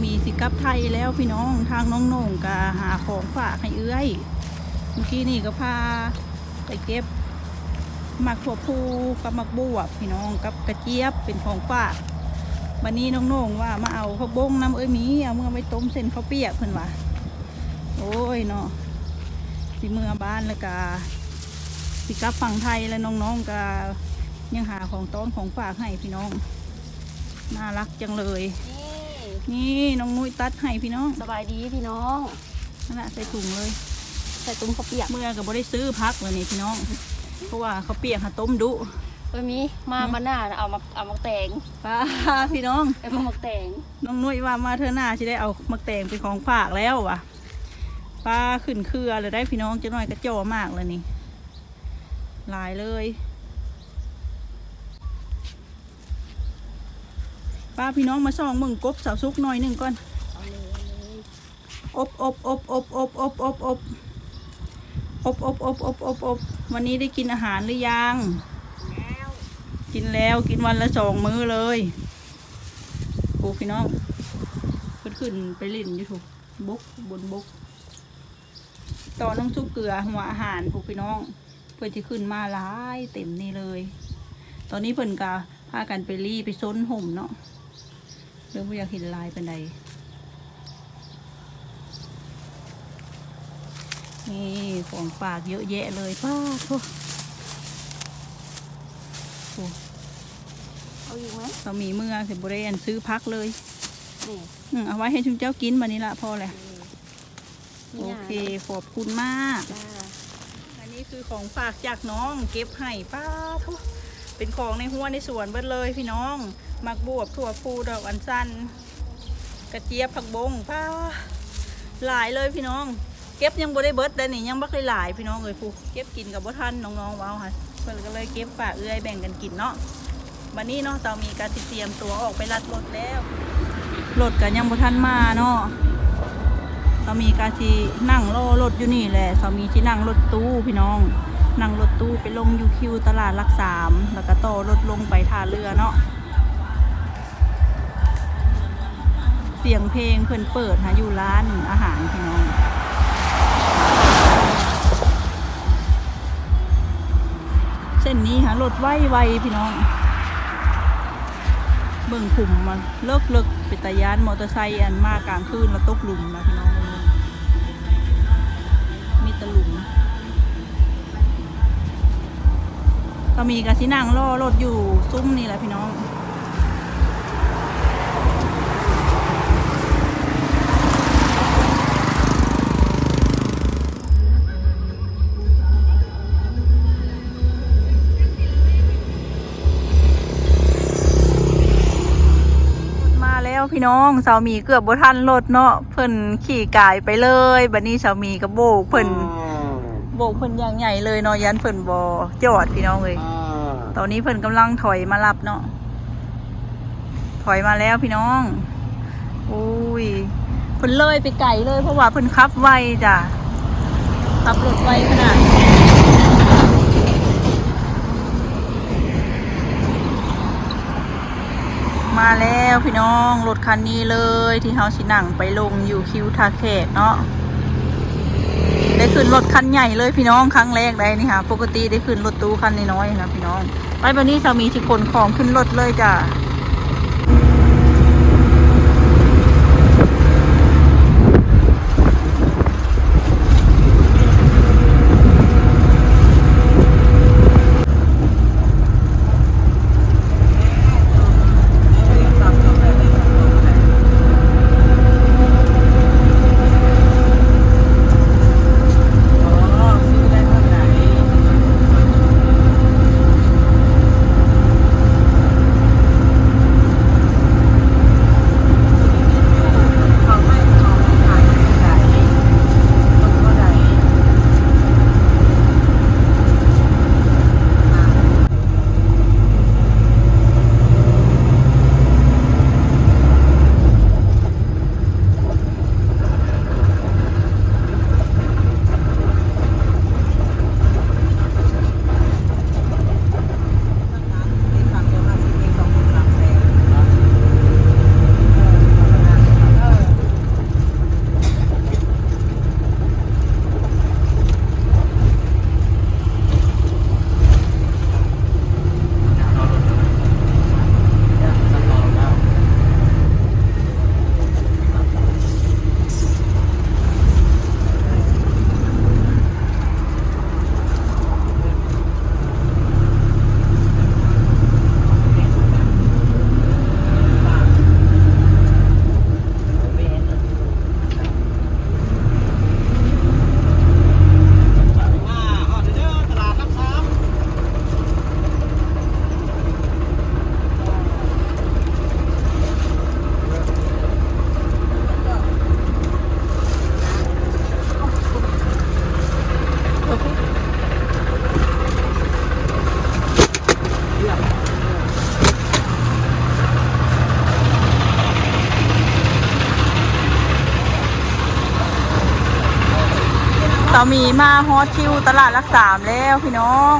มีสิกลับไทยแล้วพี่น้องทางน้องโหน่งก็หาของฝากให้เอื้อยเมื่อกี้นี่ก็พาไปเก็บหมักถั่วพูกับหมักบวบพี่น้องกับกระเจี๊ยบเป็นของฝากวันนี้น้องโหน่งว่ามาเอาข้าวบงน้ำมีเอาเมื่อไปต้มเส้นข้าวเปียกเพิ่นว่าโอ้ยเนาะสิเมื่อบ้านแล้วก็สิกลับฝั่งไทยแล้วน้องๆก็ยังหาของต้อนของฝากให้พี่น้องน่ารักจังเลยนี่น้องนุ้ยตัดให้พี่น้องสบายดีพี่น้องนั่นแหละใส่ถุงเลยใส่ตุ้มข้าวเปียกเมื่อก็บ่ได้ซื้อพักเลยนี่พี่น้องเพราะว่าเขาเปียกหาต้มดุมีมาหน้าเอามาแตงป้าพี่น้องเอามาแตงน้องนุ้ยว่ามาเธอหน้าสิได้เอามาแตงเป็นของฝากแล้วว่ะป้าขึ้นเครือเลยได้พี่น้องจะน้อยกระโจมากเลยนี่ลายเลยป้าพี่น้องมาส่องมึงกบสาวซุกหน่อยหนึ่งก่อนอบวันนี้ได้กินอาหารหรือยังกินแล้วกินวันละ2 มื้อเลยโอ้พี่น้องขึ้นไปลิ่นอยู่ถูกบกบนบกต่อน้องซุปเกลือหัวอาหารพวกพี่น้องเพื่อที่ขึ้นมาหลายเต็มนี่เลยตอนนี้เพิ่นกาพากันไปรีไปซนห่มเนาะเรื่องไม่อยากเห็นลายเป็นใดนี่ของฝากเยอะแยะเลยป้าทุกเอาอีกไหมเรามีเมื่อเสร็จบริเวณซื้อพักเลยเอาไว้ให้ชุมเจ้ากินวันนี้ละพอแหละโอเคขอบคุณมากอันนี้คือของฝากจากน้องเก็บให้ป้าทุกเป็นของในหัวในสวนเบิดเลยพี่น้องหมักบวบถั่วพูดอกอัญชันกระเจี๊ยบผักบงป้าหลายเลยพี่น้องเก็บยังบ่ได้เบิดแต่นี่ยังบักหลายพี่น้องเลยพูเก็บกินกับบ่ทันน้องๆว้าวค่ะเพิ่นก็เลยเก็บฝากเอื้อยแบ่งกันกินเนาะวันนี้เนาะเรามีการเตรียมตัวออกไปลัดรถแล้วรถกันยังบ่ทันมาเนาะเรามีการที่นั่งรอรถอยู่นี่แหละเรามีที่นั่งรถตู้พี่น้องนั่งรถตู้ไปลงยูคิวตลาดหลัก3แล้วก็ต่อรถลงไปท่าเรือเนาะเสียงเพลงเพิ่นเปิดหาอยู่ร้านอาหารพี่น้องเส้นนี้หารถไวพี่น้องเบิ่งขุมมันเลิกเป็นตายานมอเตอร์ไซค์อันมากกลางคืนแล้วตกหลุมนะพี่น้องมีตะหลุมก็มีกระสินั่งล่อรถอยู่ซุ้มนี่แหละพี่น้องพี่น้องสามีเกือบบ่ทันรถเนาะเพิ่นขี่กายไปเลยบัดนี้สามีก็โบกเพิ่นอย่างใหญ่เลยเนาะยันเพิ่นบ่จอดพี่น้องเลยตอนนี้เพิ่นกำลังถอยมารับเนาะถอยมาแล้วพี่น้องอุ้ยเพิ่นเลยไปไกลเลยเพราะว่าเพิ่นขับไวจ้ะขับรถไวขนาดมาแล้วพี่น้องรถคันนี้เลยที่เฮาสินั่งไปลงอยู่คิวท่าแขกเนาะได้ขึ้นรถคันใหญ่เลยพี่น้องครั้งแรกได้นี่ค่ะปกติได้ขึ้นรถตู้คันน้อยๆนะพี่น้องไปวันนี้สามีสิขนของขึ้นรถเลยจ้ะ สามีมาฮอตคิวตลาดรักสามแล้วพี่น้อง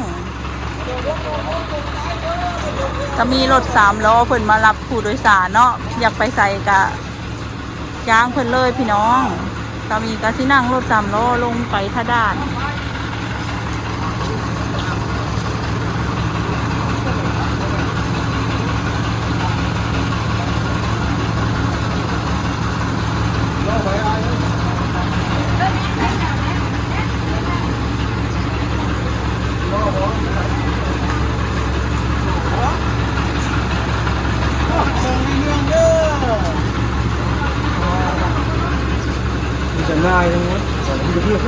จะมีรถ3 ล้อเพิ่นมารับผู้โดยสารเนาะอยากไปใส่กะจ้างเพิ่นเลยพี่น้องสามีก็สินั่งรถ3 ล้อลงไปท่าด่านจะง่ายนะมันจะเรียก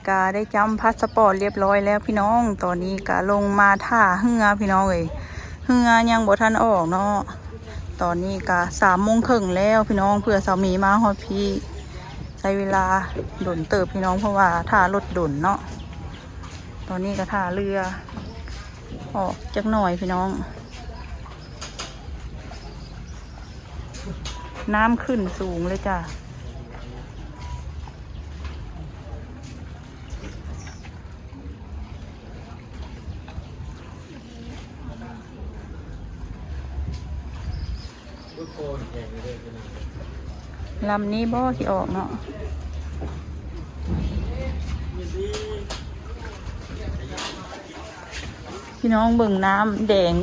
กาได้จำพาสปอร์ตเรียบร้อยแล้วพี่น้องตอนนี้กาลงมาท่าเฮือพี่น้องเอ้ยเฮือยังบ่ทันออกเนาะตอนนี้กา3:30แล้วพี่น้องเพื่อสามีมาฮอดพี่ใช้เวลาด่นเติบพี่น้องเพราะว่าท่ารถด่นเนาะตอนนี้ก็ท่าเรือออกจักหน่อยพี่น้องน้ำขึ้นสูงเลยจ้ะลำนี้บ่ที่ออกเนาะพี่น้องเบิ่งน้ำแดง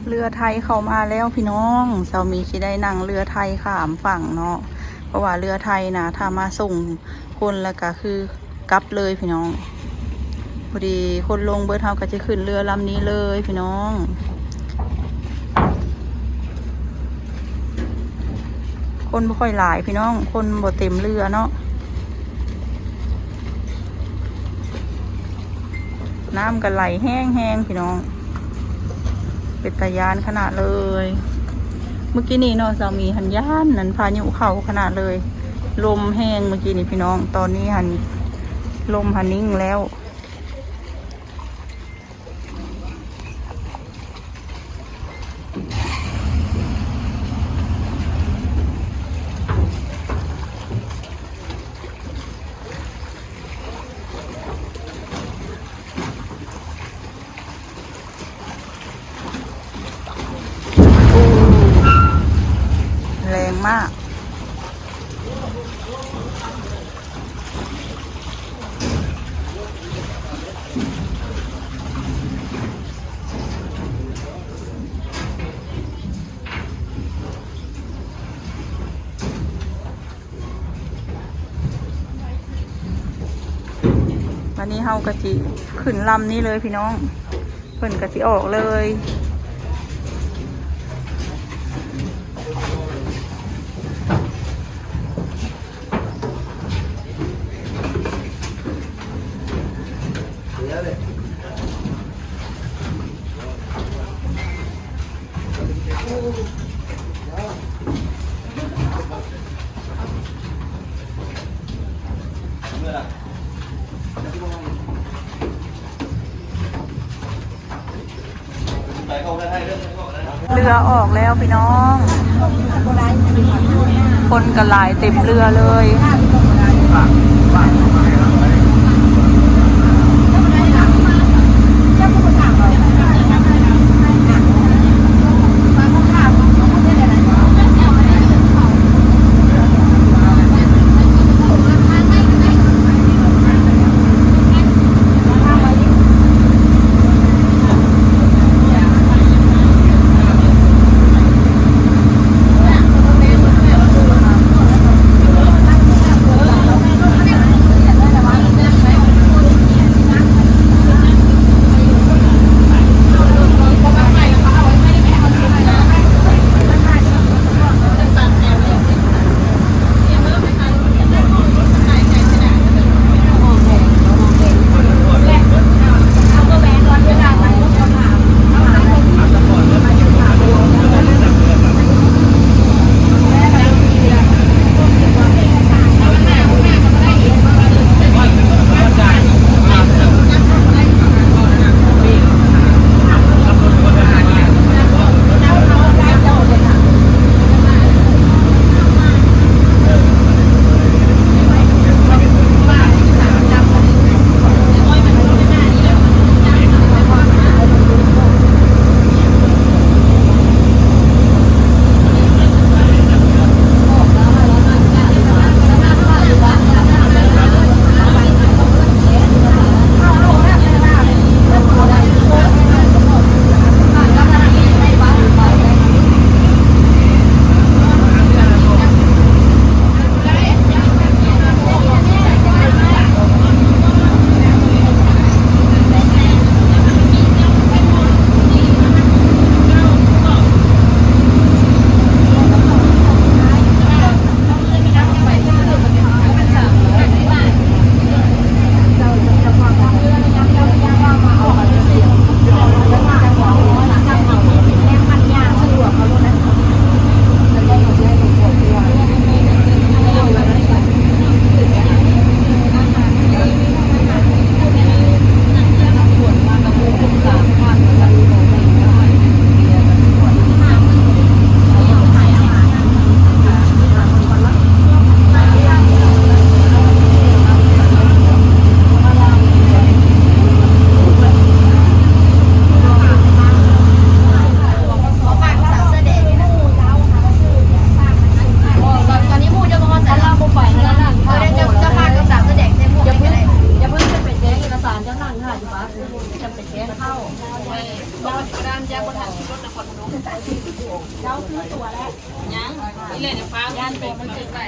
เรือไทยเข้ามาแล้วพี่น้องเสามีสิได้นั่งเรือไทยข้ามฝั่งเนาะเพราะว่าเรือไทยนะถ้ามาส่งคนแล้วก็คือกลับเลยพี่น้องพอดีคนลงเบิร์ดเฮาก็จะขึ้นเรือลำนี้เลยพี่น้องคนบ่ค่อยหลายพี่น้องคนบ่เต็มเรือเนาะน้ำกันไหลแห้งๆพี่น้องเป็นตายานขนาดเลยเมื่อกี้นี่เนาะสามีหันย่านนั้นพายุเข้าขนาดเลยลมแห้งเมื่อกี้นี่พี่น้องตอนนี้หันลมหันนิ่งแล้วแรงมากวันนี้เฮากะจิขึ้นลำนี้เลยพี่น้องเพิ่นกะจิออกเลยเรือออกแล้วพี่น้องคนกระหลายเต็มเรือเลย เจ้าซื้อตัวแล้วยังนี่เลยเดี๋ยวฟ้าย่านตัวมันเกิดไป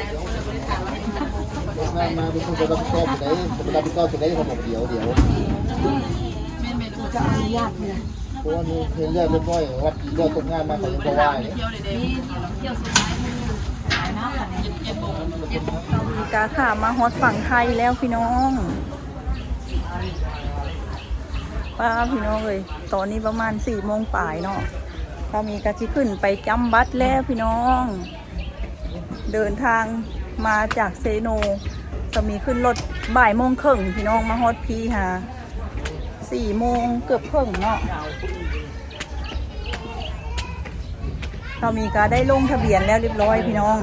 มาเป็นคนจะรับผิดชอบไหนจะรับผิดชอบไหนเขาบอกเดี๋ยวจะอนุญาตเนี่ยเพราะว่านี่เพลงเรียบร้อยวัดยอดตกงานมาเขายังจะไหว้ มีกาขามาฮอตฝั่งไทยแล้วพี่น้องป้าพี่น้องเลยตอนนี้ประมาณ4 โมงป่ายเนาะถ้ามีกาจิขึ้นไปจำบัตรแล้วพี่น้อง เดินทางมาจากเซโนจะมีขึ้นรถบ่ายโมงครึ่งพี่น้องมาฮอตพีฮะ4 โมงเกือบครึ่งเนาะเรามีการได้ลงทะเบียนแล้วเรียบร้อยพี่น้อง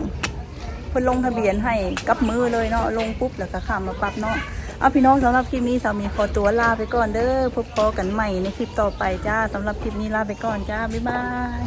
เพิ่นลงทะเบียนให้กับมือเลยเนาะลงปุ๊บแล้วก็ข้ามมาปั๊บเนาะเอาพี่น้องสำหรับคลิปนี้สามีขอตัวลาไปก่อนเด้อพบกันใหม่ในคลิปต่อไปจ้าสำหรับคลิปนี้ลาไปก่อนจ้าบ๊ายบาย